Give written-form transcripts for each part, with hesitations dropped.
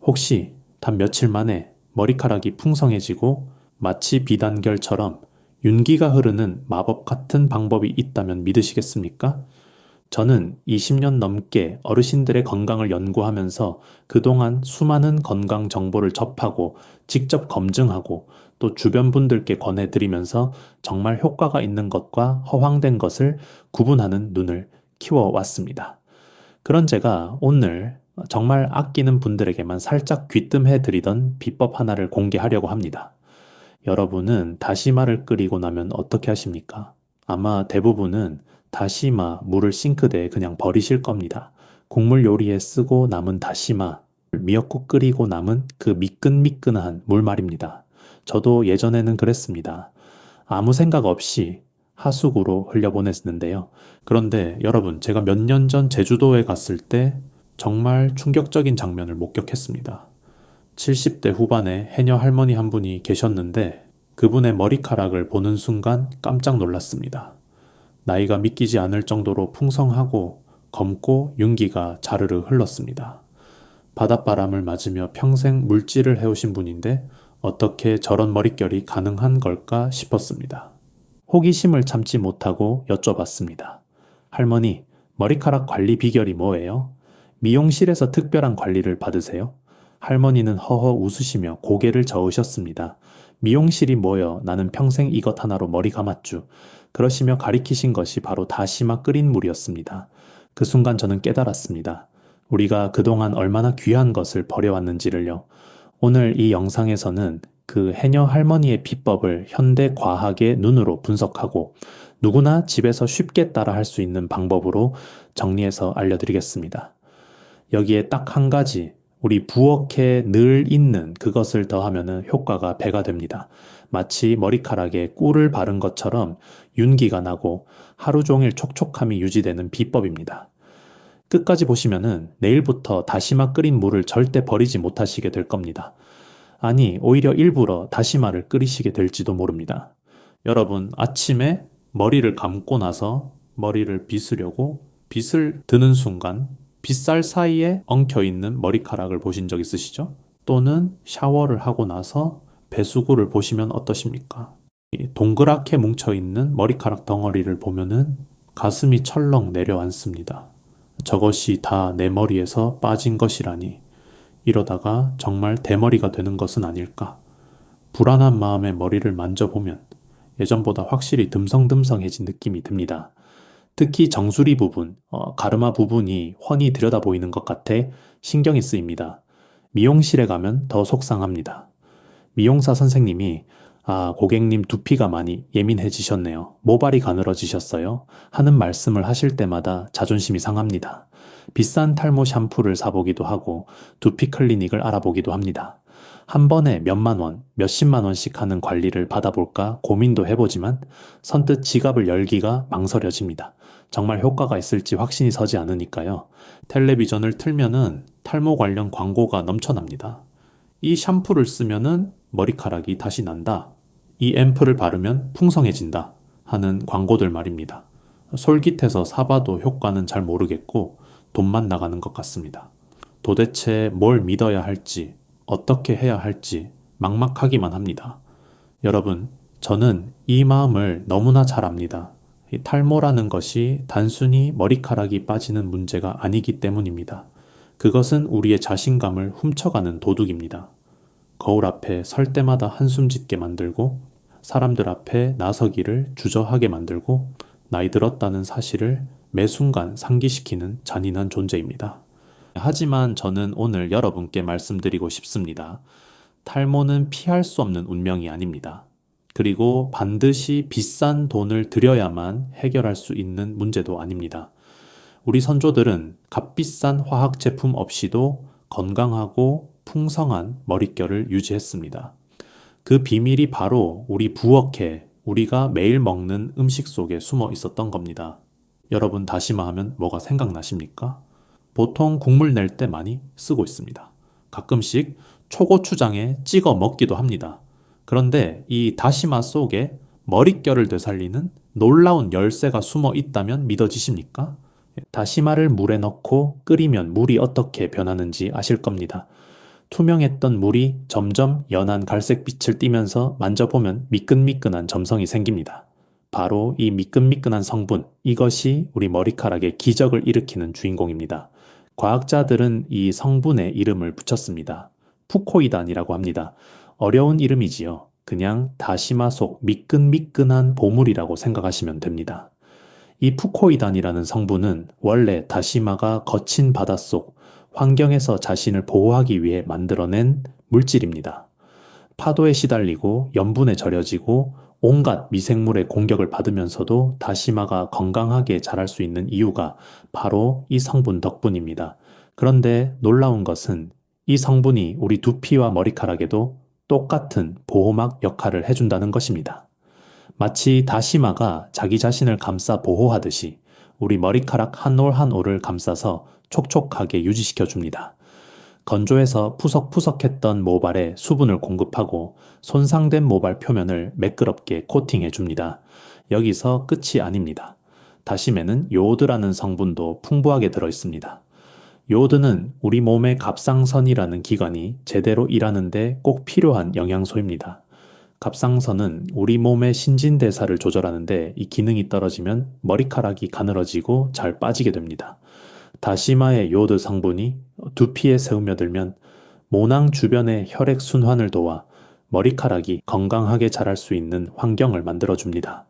혹시 단 며칠 만에 머리카락이 풍성해지고 마치 비단결처럼 윤기가 흐르는 마법 같은 방법이 있다면 믿으시겠습니까? 저는 20년 넘게 어르신들의 건강을 연구하면서 그동안 수많은 건강 정보를 접하고 직접 검증하고 또 주변 분들께 권해드리면서 정말 효과가 있는 것과 허황된 것을 구분하는 눈을 키워왔습니다. 그런 제가 오늘 정말 아끼는 분들에게만 살짝 귀뜸해 드리던 비법 하나를 공개하려고 합니다. 여러분은 다시마를 끓이고 나면 어떻게 하십니까? 아마 대부분은 다시마 물을 싱크대에 그냥 버리실 겁니다. 국물 요리에 쓰고 남은 다시마, 미역국 끓이고 남은 그 미끈미끈한 물 말입니다. 저도 예전에는 그랬습니다. 아무 생각 없이 하수구로 흘려보냈는데요. 그런데 여러분, 제가 몇 년 전 제주도에 갔을 때 정말 충격적인 장면을 목격했습니다. 70대 후반의 해녀 할머니 한 분이 계셨는데 그분의 머리카락을 보는 순간 깜짝 놀랐습니다. 나이가 믿기지 않을 정도로 풍성하고 검고 윤기가 자르르 흘렀습니다. 바닷바람을 맞으며 평생 물질을 해오신 분인데 어떻게 저런 머릿결이 가능한 걸까 싶었습니다. 호기심을 참지 못하고 여쭤봤습니다. 할머니, 머리카락 관리 비결이 뭐예요? 미용실에서 특별한 관리를 받으세요? 할머니는 허허 웃으시며 고개를 저으셨습니다. 미용실이 뭐여? 나는 평생 이것 하나로 머리 감았쥬. 그러시며 가리키신 것이 바로 다시마 끓인 물이었습니다. 그 순간 저는 깨달았습니다. 우리가 그동안 얼마나 귀한 것을 버려왔는지를요. 오늘 이 영상에서는 그 해녀 할머니의 비법을 현대 과학의 눈으로 분석하고 누구나 집에서 쉽게 따라 할 수 있는 방법으로 정리해서 알려드리겠습니다. 여기에 딱 한 가지 우리 부엌에 늘 있는 그것을 더하면 효과가 배가 됩니다. 마치 머리카락에 꿀을 바른 것처럼 윤기가 나고 하루 종일 촉촉함이 유지되는 비법입니다. 끝까지 보시면은 내일부터 다시마 끓인 물을 절대 버리지 못하시게 될 겁니다. 아니, 오히려 일부러 다시마를 끓이시게 될지도 모릅니다. 여러분, 아침에 머리를 감고 나서 머리를 빗으려고 빗을 드는 순간 빗살 사이에 엉켜있는 머리카락을 보신 적 있으시죠? 또는 샤워를 하고 나서 배수구를 보시면 어떠십니까? 이 동그랗게 뭉쳐있는 머리카락 덩어리를 보면은 가슴이 철렁 내려앉습니다. 저것이 다 내 머리에서 빠진 것이라니. 이러다가 정말 대머리가 되는 것은 아닐까. 불안한 마음에 머리를 만져보면 예전보다 확실히 듬성듬성해진 느낌이 듭니다. 특히 정수리 부분, 가르마 부분이 훤히 들여다 보이는 것 같아 신경이 쓰입니다. 미용실에 가면 더 속상합니다. 미용사 선생님이 고객님 두피가 많이 예민해지셨네요. 모발이 가늘어지셨어요. 하는 말씀을 하실 때마다 자존심이 상합니다. 비싼 탈모 샴푸를 사보기도 하고 두피 클리닉을 알아보기도 합니다. 한 번에 몇만 원, 몇십만 원씩 하는 관리를 받아볼까 고민도 해보지만 선뜻 지갑을 열기가 망설여집니다. 정말 효과가 있을지 확신이 서지 않으니까요. 텔레비전을 틀면은 탈모 관련 광고가 넘쳐납니다. 이 샴푸를 쓰면은 머리카락이 다시 난다. 이 앰플을 바르면 풍성해진다. 하는 광고들 말입니다. 솔깃해서 사봐도 효과는 잘 모르겠고 돈만 나가는 것 같습니다. 도대체 뭘 믿어야 할지, 어떻게 해야 할지 막막하기만 합니다. 여러분, 저는 이 마음을 너무나 잘 압니다. 이 탈모라는 것이 단순히 머리카락이 빠지는 문제가 아니기 때문입니다. 그것은 우리의 자신감을 훔쳐가는 도둑입니다. 거울 앞에 설 때마다 한숨 짓게 만들고 사람들 앞에 나서기를 주저하게 만들고 나이 들었다는 사실을 매 순간 상기시키는 잔인한 존재입니다. 하지만 저는 오늘 여러분께 말씀드리고 싶습니다. 탈모는 피할 수 없는 운명이 아닙니다. 그리고 반드시 비싼 돈을 들여야만 해결할 수 있는 문제도 아닙니다. 우리 선조들은 값비싼 화학 제품 없이도 건강하고 풍성한 머릿결을 유지했습니다. 그 비밀이 바로 우리 부엌에 우리가 매일 먹는 음식 속에 숨어 있었던 겁니다. 여러분, 다시마 하면 뭐가 생각나십니까? 보통 국물 낼 때 많이 쓰고 있습니다. 가끔씩 초고추장에 찍어 먹기도 합니다. 그런데 이 다시마 속에 머릿결을 되살리는 놀라운 열쇠가 숨어 있다면 믿어지십니까? 다시마를 물에 넣고 끓이면 물이 어떻게 변하는지 아실 겁니다. 투명했던 물이 점점 연한 갈색빛을 띠면서 만져보면 미끈미끈한 점성이 생깁니다. 바로 이 미끈미끈한 성분, 이것이 우리 머리카락에 기적을 일으키는 주인공입니다. 과학자들은 이 성분의 이름을 붙였습니다. 푸코이단이라고 합니다. 어려운 이름이지요. 그냥 다시마 속 미끈미끈한 보물이라고 생각하시면 됩니다. 이 푸코이단이라는 성분은 원래 다시마가 거친 바닷속 환경에서 자신을 보호하기 위해 만들어낸 물질입니다. 파도에 시달리고 염분에 절여지고 온갖 미생물의 공격을 받으면서도 다시마가 건강하게 자랄 수 있는 이유가 바로 이 성분 덕분입니다. 그런데 놀라운 것은 이 성분이 우리 두피와 머리카락에도 똑같은 보호막 역할을 해준다는 것입니다. 마치 다시마가 자기 자신을 감싸 보호하듯이 우리 머리카락 한 올 한 올을 감싸서 촉촉하게 유지시켜 줍니다. 건조해서 푸석푸석했던 모발에 수분을 공급하고 손상된 모발 표면을 매끄럽게 코팅해 줍니다. 여기서 끝이 아닙니다. 다시마에는 요오드라는 성분도 풍부하게 들어 있습니다. 요오드는 우리 몸의 갑상선이라는 기관이 제대로 일하는데 꼭 필요한 영양소입니다. 갑상선은 우리 몸의 신진대사를 조절하는데 이 기능이 떨어지면 머리카락이 가늘어지고 잘 빠지게 됩니다. 다시마의 요오드 성분이 두피에 스며들면 모낭 주변의 혈액 순환을 도와 머리카락이 건강하게 자랄 수 있는 환경을 만들어줍니다.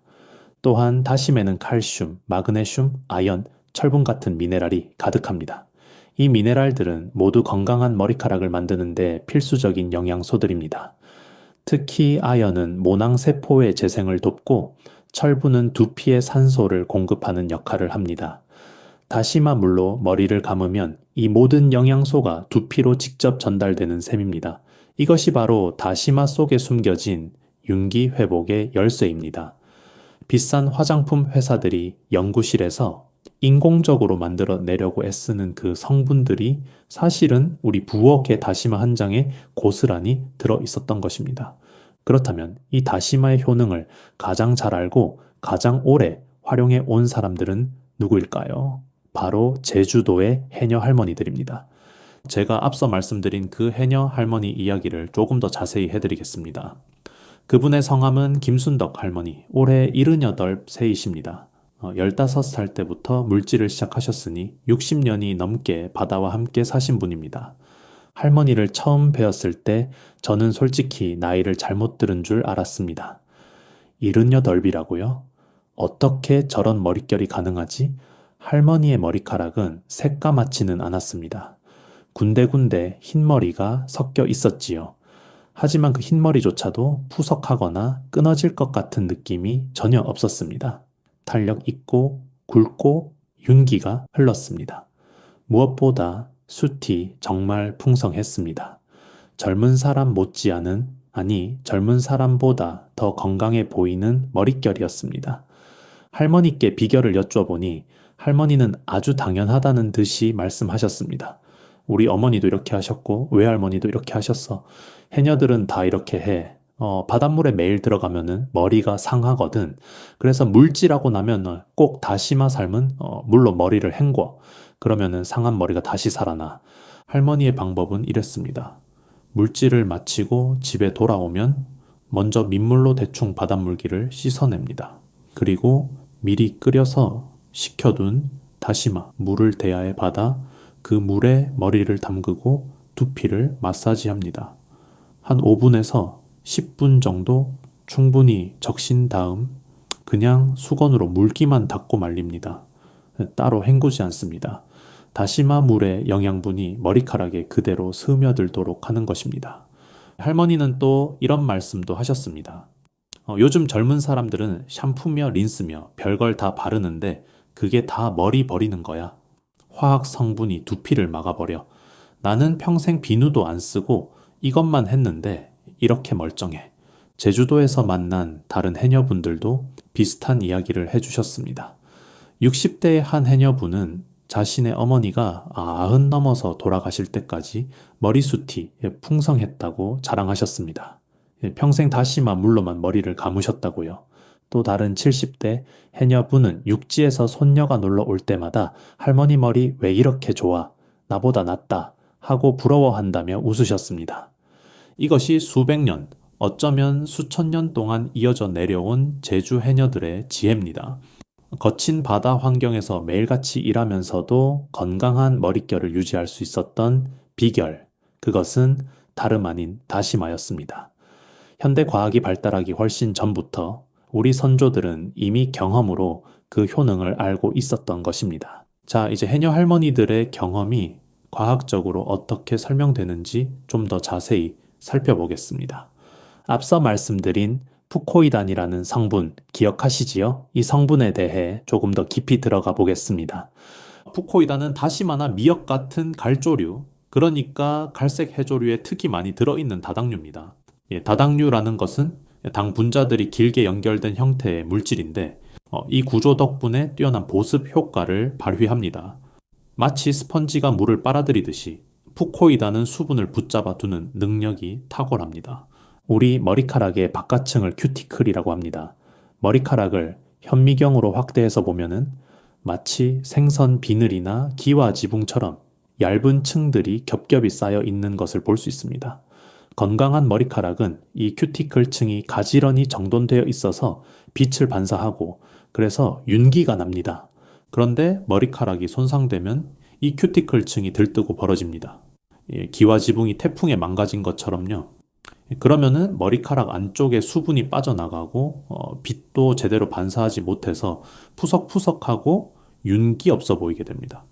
또한 다시마에는 칼슘, 마그네슘, 아연, 철분 같은 미네랄이 가득합니다. 이 미네랄들은 모두 건강한 머리카락을 만드는데 필수적인 영양소들입니다. 특히 아연은 모낭세포의 재생을 돕고 철분은 두피에 산소를 공급하는 역할을 합니다. 다시마 물로 머리를 감으면 이 모든 영양소가 두피로 직접 전달되는 셈입니다. 이것이 바로 다시마 속에 숨겨진 윤기 회복의 열쇠입니다. 비싼 화장품 회사들이 연구실에서 인공적으로 만들어내려고 애쓰는 그 성분들이 사실은 우리 부엌의 다시마 한 장에 고스란히 들어 있었던 것입니다. 그렇다면 이 다시마의 효능을 가장 잘 알고 가장 오래 활용해 온 사람들은 누구일까요? 바로 제주도의 해녀 할머니들입니다. 제가 앞서 말씀드린 그 해녀 할머니 이야기를 조금 더 자세히 해드리겠습니다. 그분의 성함은 김순덕 할머니, 올해 78세이십니다. 15살 때부터 물질을 시작하셨으니 60년이 넘게 바다와 함께 사신 분입니다. 할머니를 처음 뵈었을 때 저는 솔직히 나이를 잘못 들은 줄 알았습니다. 78이라고요? 어떻게 저런 머릿결이 가능하지? 할머니의 머리카락은 새까맣지는 않았습니다. 군데군데 흰머리가 섞여 있었지요. 하지만 그 흰머리조차도 푸석하거나 끊어질 것 같은 느낌이 전혀 없었습니다. 탄력 있고 굵고 윤기가 흘렀습니다. 무엇보다 숱이 정말 풍성했습니다. 젊은 사람 못지않은, 아니 젊은 사람보다 더 건강해 보이는 머릿결이었습니다. 할머니께 비결을 여쭤보니 할머니는 아주 당연하다는 듯이 말씀하셨습니다. 우리 어머니도 이렇게 하셨고 외할머니도 이렇게 하셨어. 해녀들은 다 이렇게 해. 바닷물에 매일 들어가면은 머리가 상하거든. 그래서 물질하고 나면 꼭 다시마 삶은 물로 머리를 헹궈. 그러면은 상한 머리가 다시 살아나. 할머니의 방법은 이랬습니다. 물질을 마치고 집에 돌아오면 먼저 민물로 대충 바닷물기를 씻어냅니다. 그리고 미리 끓여서 식혀둔 다시마 물을 대야에 받아 그 물에 머리를 담그고 두피를 마사지합니다. 한 5분에서 10분 정도 충분히 적신 다음 그냥 수건으로 물기만 닦고 말립니다. 따로 헹구지 않습니다. 다시마 물의 영양분이 머리카락에 그대로 스며들도록 하는 것입니다. 할머니는 또 이런 말씀도 하셨습니다. 요즘 젊은 사람들은 샴푸며 린스며 별걸 다 바르는데 그게 다 머리 버리는 거야. 화학 성분이 두피를 막아버려. 나는 평생 비누도 안 쓰고 이것만 했는데 이렇게 멀쩡해. 제주도에서 만난 다른 해녀분들도 비슷한 이야기를 해주셨습니다. 60대의 한 해녀분은 자신의 어머니가 90 넘어서 돌아가실 때까지 머리숱이 풍성했다고 자랑하셨습니다. 평생 다시마 물로만 머리를 감으셨다고요. 또 다른 70대 해녀분은 육지에서 손녀가 놀러 올 때마다 할머니 머리 왜 이렇게 좋아? 나보다 낫다. 하고 부러워한다며 웃으셨습니다. 이것이 수백 년, 어쩌면 수천 년 동안 이어져 내려온 제주 해녀들의 지혜입니다. 거친 바다 환경에서 매일같이 일하면서도 건강한 머릿결을 유지할 수 있었던 비결, 그것은 다름 아닌 다시마였습니다. 현대 과학이 발달하기 훨씬 전부터 우리 선조들은 이미 경험으로 그 효능을 알고 있었던 것입니다. 자, 이제 해녀 할머니들의 경험이 과학적으로 어떻게 설명되는지 좀 더 자세히 살펴보겠습니다. 앞서 말씀드린 푸코이단이라는 성분 기억하시지요? 이 성분에 대해 조금 더 깊이 들어가 보겠습니다. 푸코이단은 다시마나 미역 같은 갈조류, 그러니까 갈색 해조류에 특히 많이 들어있는 다당류입니다. 다당류라는 것은 당 분자들이 길게 연결된 형태의 물질인데 이 구조 덕분에 뛰어난 보습 효과를 발휘합니다. 마치 스펀지가 물을 빨아들이듯이 푸코이단은 수분을 붙잡아 두는 능력이 탁월합니다. 우리 머리카락의 바깥층을 큐티클이라고 합니다. 머리카락을 현미경으로 확대해서 보면은 마치 생선 비늘이나 기와 지붕처럼 얇은 층들이 겹겹이 쌓여 있는 것을 볼 수 있습니다. 건강한 머리카락은 이 큐티클 층이 가지런히 정돈되어 있어서 빛을 반사하고 그래서 윤기가 납니다. 그런데 머리카락이 손상되면 이 큐티클 층이 들뜨고 벌어집니다. 기와 지붕이 태풍에 망가진 것처럼요. 그러면은 머리카락 안쪽에 수분이 빠져나가고 빛도 제대로 반사하지 못해서 푸석푸석하고 윤기 없어 보이게 됩니다.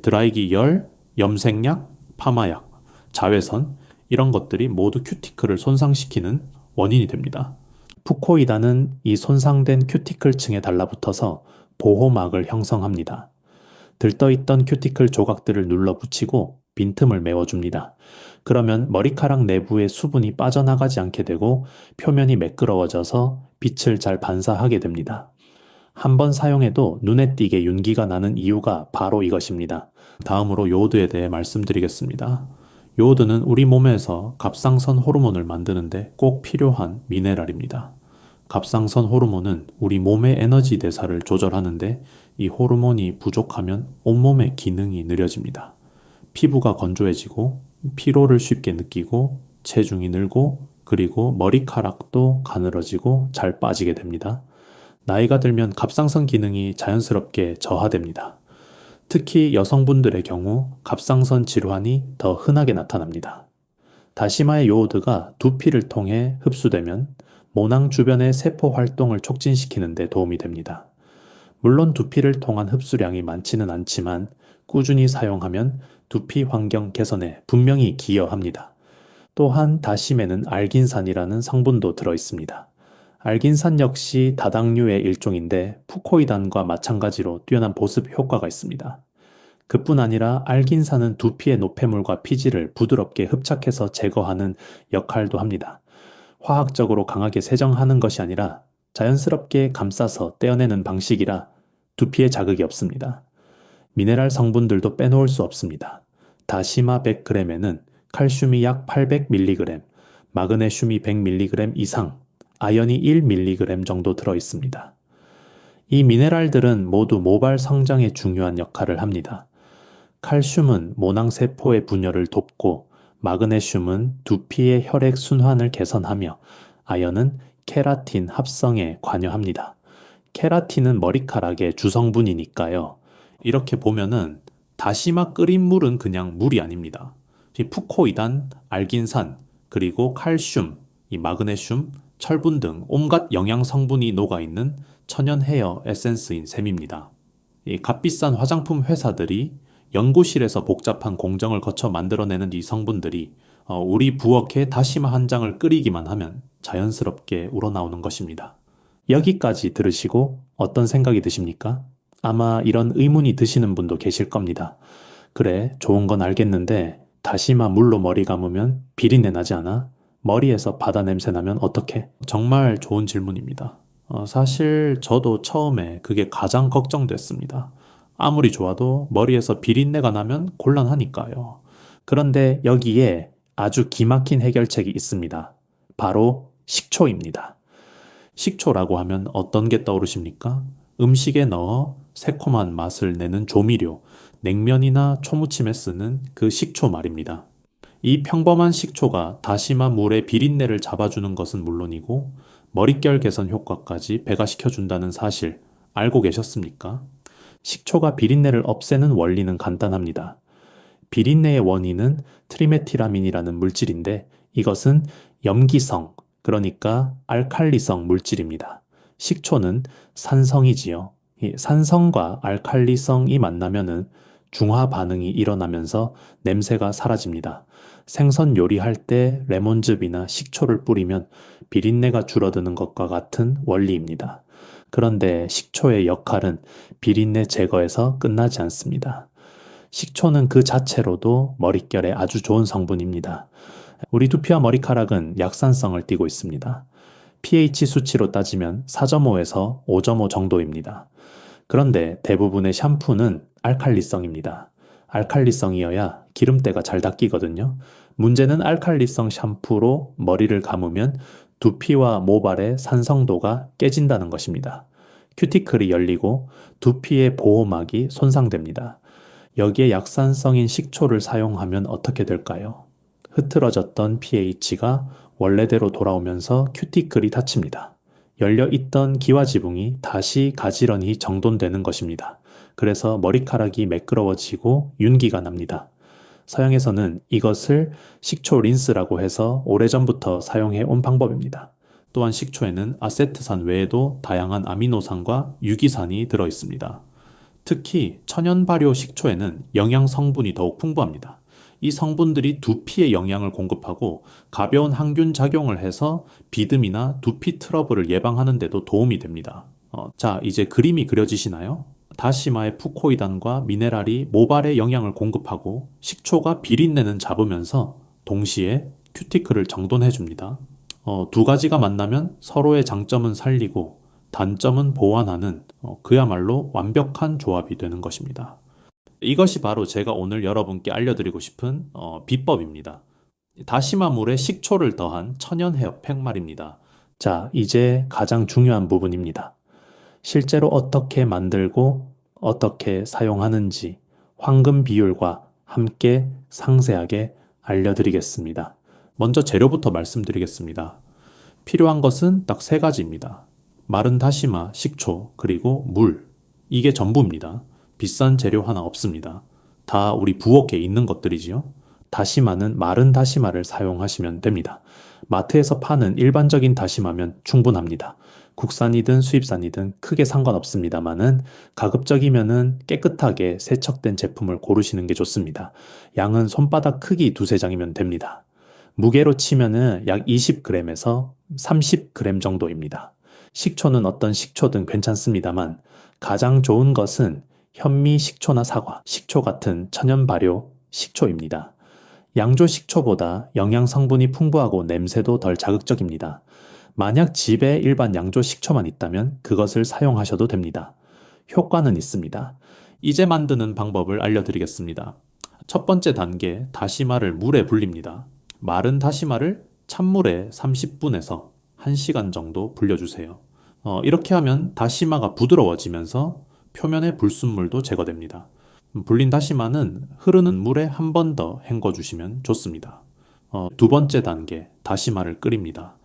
드라이기 열, 염색약, 파마약, 자외선 이런 것들이 모두 큐티클을 손상시키는 원인이 됩니다. 푸코이단은 이 손상된 큐티클 층에 달라붙어서 보호막을 형성합니다. 들떠있던 큐티클 조각들을 눌러붙이고 빈틈을 메워줍니다. 그러면 머리카락 내부의 수분이 빠져나가지 않게 되고 표면이 매끄러워져서 빛을 잘 반사하게 됩니다. 한번 사용해도 눈에 띄게 윤기가 나는 이유가 바로 이것입니다. 다음으로 요오드에 대해 말씀드리겠습니다. 요오드는 우리 몸에서 갑상선 호르몬을 만드는데 꼭 필요한 미네랄입니다. 갑상선 호르몬은 우리 몸의 에너지 대사를 조절하는데 이 호르몬이 부족하면 온몸의 기능이 느려집니다. 피부가 건조해지고 피로를 쉽게 느끼고 체중이 늘고 그리고 머리카락도 가늘어지고 잘 빠지게 됩니다. 나이가 들면 갑상선 기능이 자연스럽게 저하됩니다. 특히 여성분들의 경우 갑상선 질환이 더 흔하게 나타납니다. 다시마의 요오드가 두피를 통해 흡수되면 모낭 주변의 세포 활동을 촉진시키는 데 도움이 됩니다. 물론 두피를 통한 흡수량이 많지는 않지만 꾸준히 사용하면 두피 환경 개선에 분명히 기여합니다. 또한 다시마에는 알긴산이라는 성분도 들어있습니다. 알긴산 역시 다당류의 일종인데 푸코이단과 마찬가지로 뛰어난 보습 효과가 있습니다. 그뿐 아니라 알긴산은 두피의 노폐물과 피지를 부드럽게 흡착해서 제거하는 역할도 합니다. 화학적으로 강하게 세정하는 것이 아니라 자연스럽게 감싸서 떼어내는 방식이라 두피에 자극이 없습니다. 미네랄 성분들도 빼놓을 수 없습니다. 다시마 100g에는 칼슘이 약 800mg, 마그네슘이 100mg 이상, 아연이 1mg 정도 들어있습니다. 이 미네랄들은 모두 모발 성장에 중요한 역할을 합니다. 칼슘은 모낭세포의 분열을 돕고 마그네슘은 두피의 혈액 순환을 개선하며 아연은 케라틴 합성에 관여합니다. 케라틴은 머리카락의 주성분이니까요. 이렇게 보면은 다시마 끓인 물은 그냥 물이 아닙니다. 푸코이단, 알긴산, 그리고 칼슘, 이 마그네슘, 철분 등 온갖 영양 성분이 녹아있는 천연 헤어 에센스인 셈입니다. 이 값비싼 화장품 회사들이 연구실에서 복잡한 공정을 거쳐 만들어내는 이 성분들이 우리 부엌에 다시마 한 장을 끓이기만 하면 자연스럽게 우러나오는 것입니다. 여기까지 들으시고 어떤 생각이 드십니까? 아마 이런 의문이 드시는 분도 계실 겁니다. 그래, 좋은 건 알겠는데 다시마 물로 머리 감으면 비린내 나지 않아? 머리에서 바다 냄새 나면 어떡해? 정말 좋은 질문입니다. 사실 저도 처음에 그게 가장 걱정됐습니다. 아무리 좋아도 머리에서 비린내가 나면 곤란하니까요. 그런데 여기에 아주 기막힌 해결책이 있습니다. 바로 식초입니다. 식초라고 하면 어떤 게 떠오르십니까? 음식에 넣어 새콤한 맛을 내는 조미료, 냉면이나 초무침에 쓰는 그 식초 말입니다. 이 평범한 식초가 다시마 물의 비린내를 잡아주는 것은 물론이고 머릿결 개선 효과까지 배가시켜준다는 사실 알고 계셨습니까? 식초가 비린내를 없애는 원리는 간단합니다. 비린내의 원인은 트리메티라민이라는 물질인데 이것은 염기성, 그러니까 알칼리성 물질입니다. 식초는 산성이지요. 이 산성과 알칼리성이 만나면은 중화 반응이 일어나면서 냄새가 사라집니다. 생선 요리할 때 레몬즙이나 식초를 뿌리면 비린내가 줄어드는 것과 같은 원리입니다. 그런데 식초의 역할은 비린내 제거에서 끝나지 않습니다. 식초는 그 자체로도 머릿결에 아주 좋은 성분입니다. 우리 두피와 머리카락은 약산성을 띠고 있습니다. pH 수치로 따지면 4.5에서 5.5 정도입니다. 그런데 대부분의 샴푸는 알칼리성입니다. 알칼리성이어야 기름때가 잘 닦이거든요. 문제는 알칼리성 샴푸로 머리를 감으면 두피와 모발의 산성도가 깨진다는 것입니다. 큐티클이 열리고 두피의 보호막이 손상됩니다. 여기에 약산성인 식초를 사용하면 어떻게 될까요? 흐트러졌던 pH가 원래대로 돌아오면서 큐티클이 닫힙니다. 열려있던 기와지붕이 다시 가지런히 정돈되는 것입니다. 그래서 머리카락이 매끄러워지고 윤기가 납니다. 서양에서는 이것을 식초 린스라고 해서 오래전부터 사용해 온 방법입니다. 또한 식초에는 아세트산 외에도 다양한 아미노산과 유기산이 들어있습니다. 특히 천연 발효 식초에는 영양 성분이 더욱 풍부합니다. 이 성분들이 두피에 영양을 공급하고 가벼운 항균 작용을 해서 비듬이나 두피 트러블을 예방하는 데도 도움이 됩니다. 자, 이제 그림이 그려지시나요? 다시마의 푸코이단과 미네랄이 모발에 영양을 공급하고 식초가 비린내는 잡으면서 동시에 큐티클을 정돈해 줍니다. 두 가지가 만나면 서로의 장점은 살리고 단점은 보완하는 그야말로 완벽한 조합이 되는 것입니다. 이것이 바로 제가 오늘 여러분께 알려드리고 싶은 비법입니다. 다시마 물에 식초를 더한 천연 헤어팩 말입니다. 자, 이제 가장 중요한 부분입니다. 실제로 어떻게 만들고 어떻게 사용하는지 황금 비율과 함께 상세하게 알려드리겠습니다. 먼저 재료부터 말씀드리겠습니다. 필요한 것은 딱 세 가지입니다. 마른 다시마, 식초, 그리고 물. 이게 전부입니다. 비싼 재료 하나 없습니다. 다 우리 부엌에 있는 것들이지요. 다시마는 마른 다시마를 사용하시면 됩니다. 마트에서 파는 일반적인 다시마면 충분합니다. 국산이든 수입산이든 크게 상관없습니다만은 가급적이면은 깨끗하게 세척된 제품을 고르시는 게 좋습니다. 양은 손바닥 크기 두세 장이면 됩니다. 무게로 치면은 약 20g에서 30g 정도입니다. 식초는 어떤 식초든 괜찮습니다만 가장 좋은 것은 현미 식초나 사과, 식초 같은 천연 발효 식초입니다. 양조 식초보다 영양 성분이 풍부하고 냄새도 덜 자극적입니다. 만약 집에 일반 양조 식초만 있다면 그것을 사용하셔도 됩니다. 효과는 있습니다. 이제 만드는 방법을 알려드리겠습니다. 첫 번째 단계, 다시마를 물에 불립니다. 마른 다시마를 찬물에 30분에서 1시간 정도 불려주세요. 이렇게 하면 다시마가 부드러워지면서 표면의 불순물도 제거됩니다. 불린 다시마는 흐르는 물에 한 번 더 헹궈주시면 좋습니다. 두 번째 단계, 다시마를 끓입니다.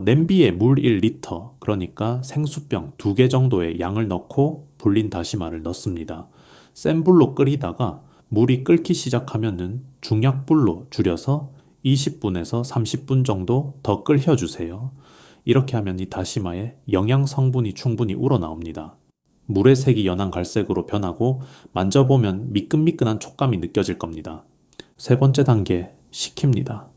냄비에 물 1리터, 그러니까 생수병 2개 정도의 양을 넣고 불린 다시마를 넣습니다. 센 불로 끓이다가 물이 끓기 시작하면은 중약불로 줄여서 20분에서 30분 정도 더 끓여주세요. 이렇게 하면 이 다시마에 영양 성분이 충분히 우러나옵니다. 물의 색이 연한 갈색으로 변하고 만져보면 미끈미끈한 촉감이 느껴질 겁니다. 세 번째 단계, 식힙니다.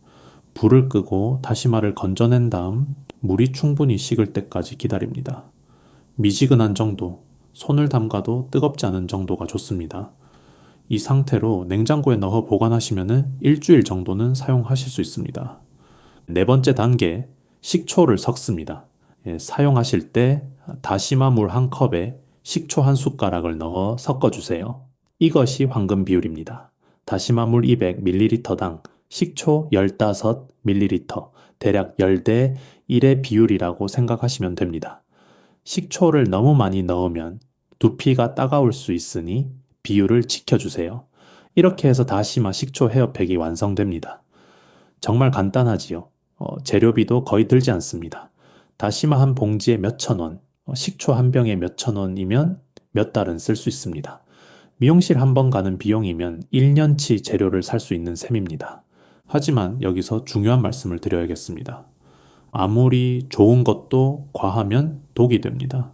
불을 끄고 다시마를 건져낸 다음 물이 충분히 식을 때까지 기다립니다. 미지근한 정도, 손을 담가도 뜨겁지 않은 정도가 좋습니다. 이 상태로 냉장고에 넣어 보관하시면 일주일 정도는 사용하실 수 있습니다. 네 번째 단계, 식초를 섞습니다. 사용하실 때 다시마 물 1컵에 식초 1숟가락을 넣어 섞어주세요. 이것이 황금 비율입니다. 다시마 물 200ml당 식초 15ml, 대략 10대 1의 비율이라고 생각하시면 됩니다. 식초를 너무 많이 넣으면 두피가 따가울 수 있으니 비율을 지켜주세요. 이렇게 해서 다시마 식초 헤어팩이 완성됩니다. 정말 간단하지요. 재료비도 거의 들지 않습니다. 다시마 한 봉지에 몇천 원, 식초 한 병에 몇천 원이면 몇 달은 쓸 수 있습니다. 미용실 한 번 가는 비용이면 1년치 재료를 살 수 있는 셈입니다. 하지만 여기서 중요한 말씀을 드려야겠습니다. 아무리 좋은 것도 과하면 독이 됩니다.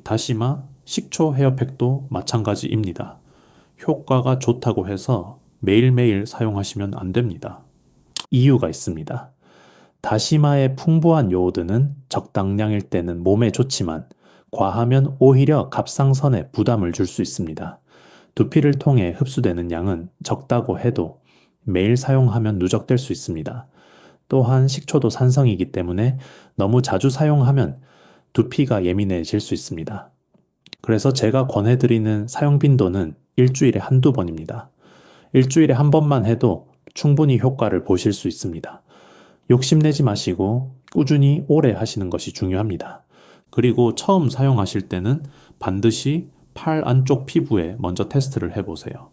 다시마, 식초 헤어팩도 마찬가지입니다. 효과가 좋다고 해서 매일매일 사용하시면 안 됩니다. 이유가 있습니다. 다시마의 풍부한 요오드는 적당량일 때는 몸에 좋지만 과하면 오히려 갑상선에 부담을 줄 수 있습니다. 두피를 통해 흡수되는 양은 적다고 해도 매일 사용하면 누적될 수 있습니다. 또한 식초도 산성이기 때문에 너무 자주 사용하면 두피가 예민해질 수 있습니다. 그래서 제가 권해드리는 사용 빈도는 일주일에 한두 번입니다. 일주일에 한 번만 해도 충분히 효과를 보실 수 있습니다. 욕심내지 마시고 꾸준히 오래 하시는 것이 중요합니다. 그리고 처음 사용하실 때는 반드시 팔 안쪽 피부에 먼저 테스트를 해보세요.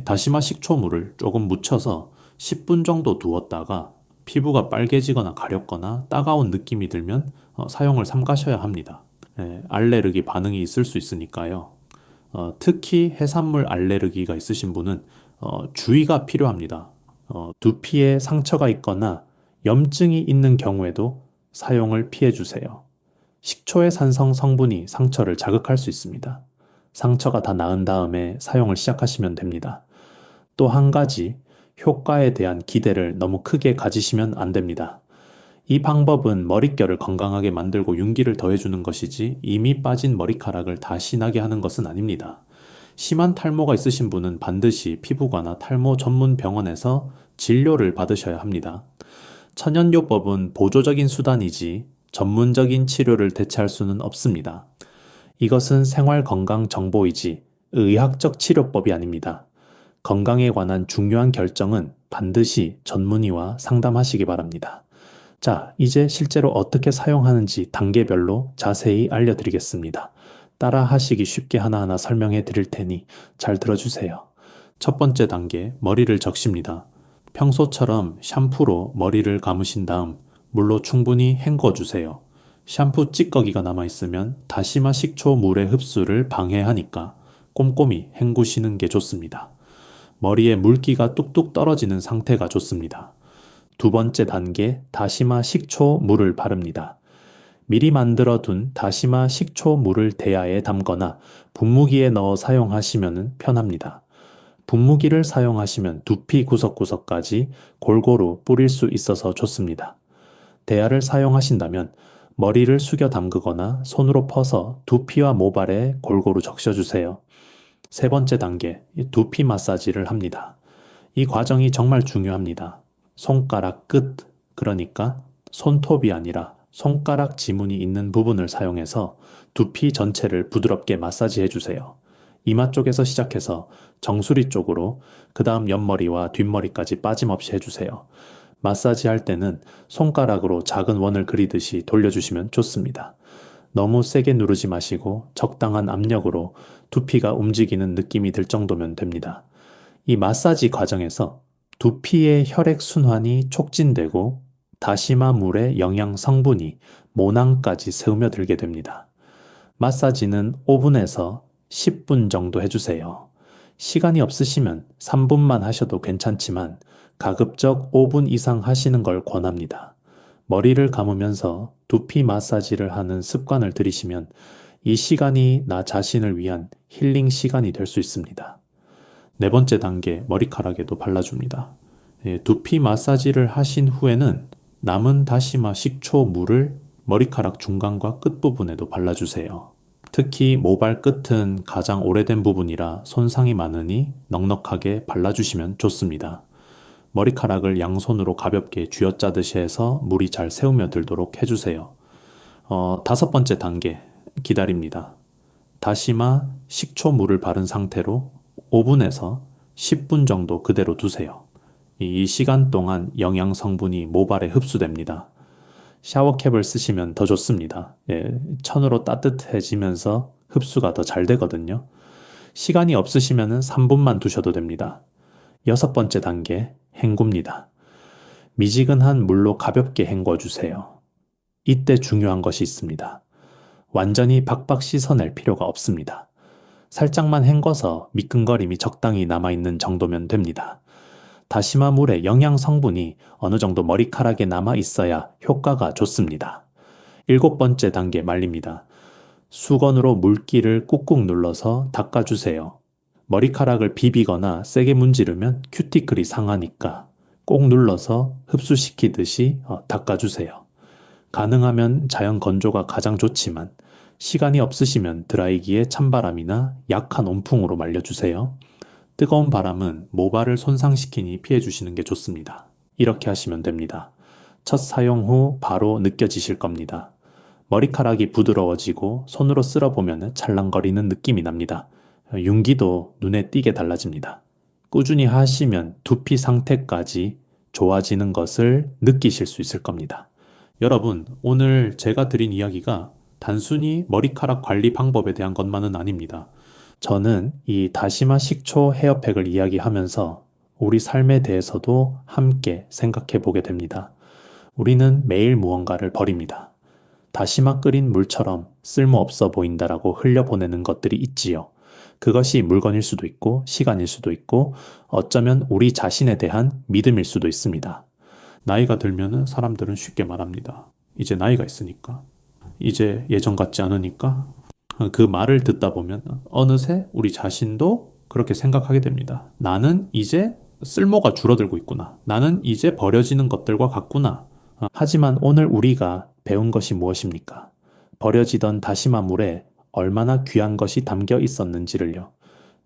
다시마 식초물을 조금 묻혀서 10분 정도 두었다가 피부가 빨개지거나 가렵거나 따가운 느낌이 들면 사용을 삼가셔야 합니다. 알레르기 반응이 있을 수 있으니까요. 특히 해산물 알레르기가 있으신 분은 주의가 필요합니다. 두피에 상처가 있거나 염증이 있는 경우에도 사용을 피해주세요. 식초의 산성 성분이 상처를 자극할 수 있습니다. 상처가 다 나은 다음에 사용을 시작하시면 됩니다. 또 한 가지, 효과에 대한 기대를 너무 크게 가지시면 안 됩니다. 이 방법은 머릿결을 건강하게 만들고 윤기를 더해주는 것이지 이미 빠진 머리카락을 다시 나게 하는 것은 아닙니다. 심한 탈모가 있으신 분은 반드시 피부과나 탈모 전문 병원에서 진료를 받으셔야 합니다. 천연요법은 보조적인 수단이지 전문적인 치료를 대체할 수는 없습니다. 이것은 생활건강정보이지 의학적 치료법이 아닙니다. 건강에 관한 중요한 결정은 반드시 전문의와 상담하시기 바랍니다. 자, 이제 실제로 어떻게 사용하는지 단계별로 자세히 알려드리겠습니다. 따라 하시기 쉽게 하나하나 설명해 드릴 테니 잘 들어주세요. 첫 번째 단계, 머리를 적십니다. 평소처럼 샴푸로 머리를 감으신 다음 물로 충분히 헹궈주세요. 샴푸 찌꺼기가 남아있으면 다시마 식초 물의 흡수를 방해하니까 꼼꼼히 헹구시는 게 좋습니다. 머리에 물기가 뚝뚝 떨어지는 상태가 좋습니다. 두 번째 단계, 다시마 식초 물을 바릅니다. 미리 만들어 둔 다시마 식초 물을 대야에 담거나 분무기에 넣어 사용하시면 편합니다. 분무기를 사용하시면 두피 구석구석까지 골고루 뿌릴 수 있어서 좋습니다. 대야를 사용하신다면 머리를 숙여 담그거나 손으로 퍼서 두피와 모발에 골고루 적셔주세요. 세 번째 단계, 두피 마사지를 합니다. 이 과정이 정말 중요합니다. 손가락 끝, 그러니까 손톱이 아니라 손가락 지문이 있는 부분을 사용해서 두피 전체를 부드럽게 마사지 해주세요. 이마 쪽에서 시작해서 정수리 쪽으로, 그 다음 옆머리와 뒷머리까지 빠짐없이 해주세요. 마사지 할 때는 손가락으로 작은 원을 그리듯이 돌려주시면 좋습니다. 너무 세게 누르지 마시고 적당한 압력으로 두피가 움직이는 느낌이 들 정도면 됩니다. 이 마사지 과정에서 두피의 혈액순환이 촉진되고 다시마 물의 영양 성분이 모낭까지 스며들게 됩니다. 마사지는 5분에서 10분 정도 해주세요. 시간이 없으시면 3분만 하셔도 괜찮지만 가급적 5분 이상 하시는 걸 권합니다. 머리를 감으면서 두피 마사지를 하는 습관을 들이시면 이 시간이 나 자신을 위한 힐링 시간이 될 수 있습니다. 네 번째 단계, 머리카락에도 발라줍니다. 두피 마사지를 하신 후에는 남은 다시마 식초 물을 머리카락 중간과 끝부분에도 발라주세요. 특히 모발 끝은 가장 오래된 부분이라 손상이 많으니 넉넉하게 발라주시면 좋습니다. 머리카락을 양손으로 가볍게 쥐어짜듯이 해서 물이 잘 새우며들도록 해주세요. 다섯 번째 단계, 기다립니다. 다시마 식초 물을 바른 상태로 5분에서 10분 정도 그대로 두세요. 이 시간 동안 영양 성분이 모발에 흡수됩니다. 샤워캡을 쓰시면 더 좋습니다. 천으로 따뜻해지면서 흡수가 더 잘 되거든요. 시간이 없으시면 3분만 두셔도 됩니다. 6번째 단계, 헹굽니다. 미지근한 물로 가볍게 헹궈주세요. 이때 중요한 것이 있습니다. 완전히 박박 씻어낼 필요가 없습니다. 살짝만 헹궈서 미끈거림이 적당히 남아있는 정도면 됩니다. 다시마 물의 영양 성분이 어느 정도 머리카락에 남아있어야 효과가 좋습니다. 7번째 단계 말립니다. 수건으로 물기를 꾹꾹 눌러서 닦아주세요. 머리카락을 비비거나 세게 문지르면 큐티클이 상하니까 꼭 눌러서 흡수시키듯이 닦아주세요. 가능하면 자연 건조가 가장 좋지만 시간이 없으시면 드라이기에 찬바람이나 약한 온풍으로 말려주세요. 뜨거운 바람은 모발을 손상시키니 피해주시는 게 좋습니다. 이렇게 하시면 됩니다. 첫 사용 후 바로 느껴지실 겁니다. 머리카락이 부드러워지고 손으로 쓸어보면 찰랑거리는 느낌이 납니다. 윤기도 눈에 띄게 달라집니다. 꾸준히 하시면 두피 상태까지 좋아지는 것을 느끼실 수 있을 겁니다. 여러분, 오늘 제가 드린 이야기가 단순히 머리카락 관리 방법에 대한 것만은 아닙니다. 저는 이 다시마 식초 헤어팩을 이야기하면서 우리 삶에 대해서도 함께 생각해 보게 됩니다. 우리는 매일 무언가를 버립니다. 다시마 끓인 물처럼 쓸모없어 보인다라고 흘려보내는 것들이 있지요. 그것이 물건일 수도 있고 시간일 수도 있고 어쩌면 우리 자신에 대한 믿음일 수도 있습니다. 나이가 들면은 사람들은 쉽게 말합니다. 이제 나이가 있으니까. 이제 예전 같지 않으니까. 그 말을 듣다 보면 어느새 우리 자신도 그렇게 생각하게 됩니다. 나는 이제 쓸모가 줄어들고 있구나. 나는 이제 버려지는 것들과 같구나. 하지만 오늘 우리가 배운 것이 무엇입니까? 버려지던 다시마 물에 얼마나 귀한 것이 담겨 있었는지를요.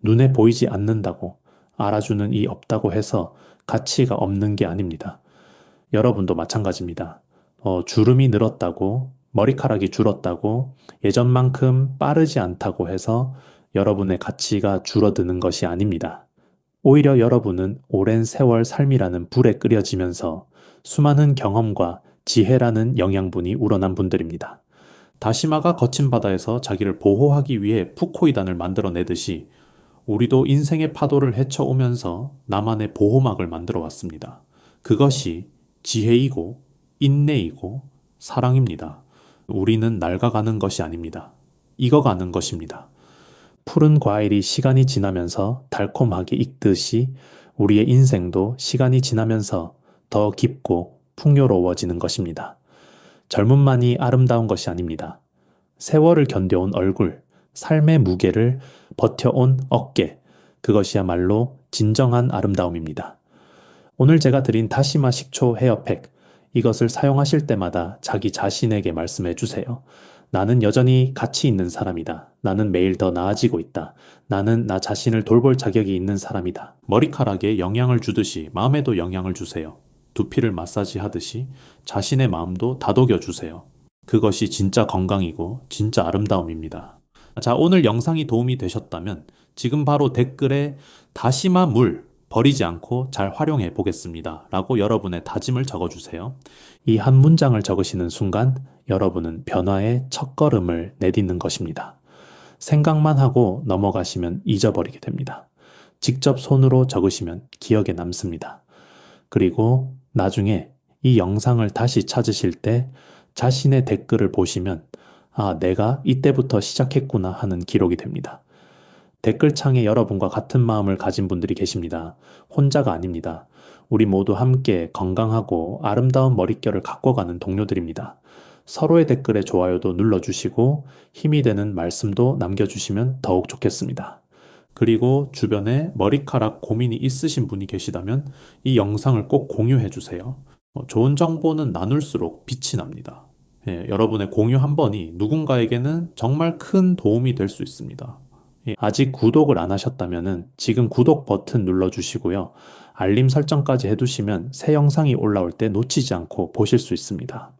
눈에 보이지 않는다고 알아주는 이 없다고 해서 가치가 없는 게 아닙니다. 여러분도 마찬가지입니다. 주름이 늘었다고 머리카락이 줄었다고 예전만큼 빠르지 않다고 해서 여러분의 가치가 줄어드는 것이 아닙니다. 오히려 여러분은 오랜 세월 삶이라는 불에 끓여지면서 수많은 경험과 지혜라는 영양분이 우러난 분들입니다. 다시마가 거친 바다에서 자기를 보호하기 위해 푸코이단을 만들어내듯이 우리도 인생의 파도를 헤쳐오면서 나만의 보호막을 만들어 왔습니다. 그것이 지혜이고 인내이고 사랑입니다. 우리는 낡아가는 것이 아닙니다. 익어가는 것입니다. 푸른 과일이 시간이 지나면서 달콤하게 익듯이 우리의 인생도 시간이 지나면서 더 깊고 풍요로워지는 것입니다. 젊음만이 아름다운 것이 아닙니다. 세월을 견뎌온 얼굴, 삶의 무게를 버텨온 어깨, 그것이야말로 진정한 아름다움입니다. 오늘 제가 드린 다시마 식초 헤어팩, 이것을 사용하실 때마다 자기 자신에게 말씀해 주세요. 나는 여전히 가치 있는 사람이다. 나는 매일 더 나아지고 있다. 나는 나 자신을 돌볼 자격이 있는 사람이다. 머리카락에 영향을 주듯이 마음에도 영향을 주세요. 두피를 마사지 하듯이 자신의 마음도 다독여 주세요. 그것이 진짜 건강이고 진짜 아름다움입니다. 자, 오늘 영상이 도움이 되셨다면 지금 바로 댓글에 다시마 물 버리지 않고 잘 활용해 보겠습니다 라고 여러분의 다짐을 적어주세요. 이 한 문장을 적으시는 순간 여러분은 변화의 첫걸음을 내딛는 것입니다. 생각만 하고 넘어가시면 잊어버리게 됩니다. 직접 손으로 적으시면 기억에 남습니다. 그리고 나중에 이 영상을 다시 찾으실 때 자신의 댓글을 보시면 아, 내가 이때부터 시작했구나 하는 기록이 됩니다. 댓글창에 여러분과 같은 마음을 가진 분들이 계십니다. 혼자가 아닙니다. 우리 모두 함께 건강하고 아름다운 머릿결을 가꿔가는 동료들입니다. 서로의 댓글에 좋아요도 눌러주시고 힘이 되는 말씀도 남겨주시면 더욱 좋겠습니다. 그리고 주변에 머리카락 고민이 있으신 분이 계시다면 이 영상을 꼭 공유해 주세요. 좋은 정보는 나눌수록 빛이 납니다. 여러분의 공유 한 번이 누군가에게는 정말 큰 도움이 될 수 있습니다. 아직 구독을 안 하셨다면 지금 구독 버튼 눌러주시고요. 알림 설정까지 해두시면 새 영상이 올라올 때 놓치지 않고 보실 수 있습니다.